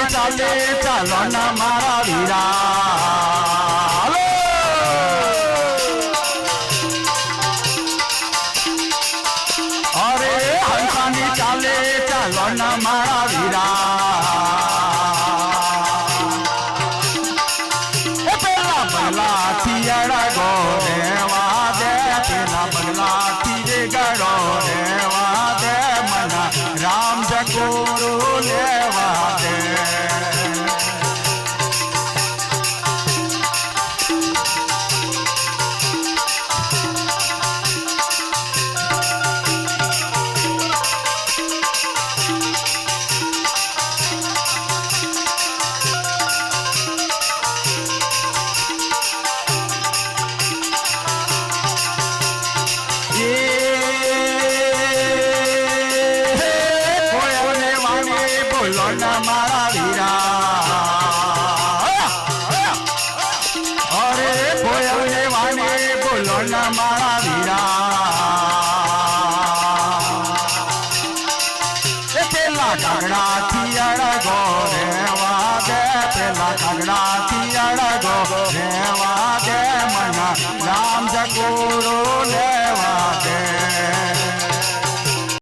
ચાલે ચાલો ના મારા વીરા અરે હંસાની ચાલે ચાલો ના મારા વીરા પેલા બગલા થિયડા ગો રેવા દે પેલા બગલા થી ગળો રેવા દે મના રામ જકોરો લેવા દે મારા વીરા અરે કોયલ ને વાને બોલો ના મારા વીરા પેલા કાગડા થી અડગો રેવા દે પેલા કાગડા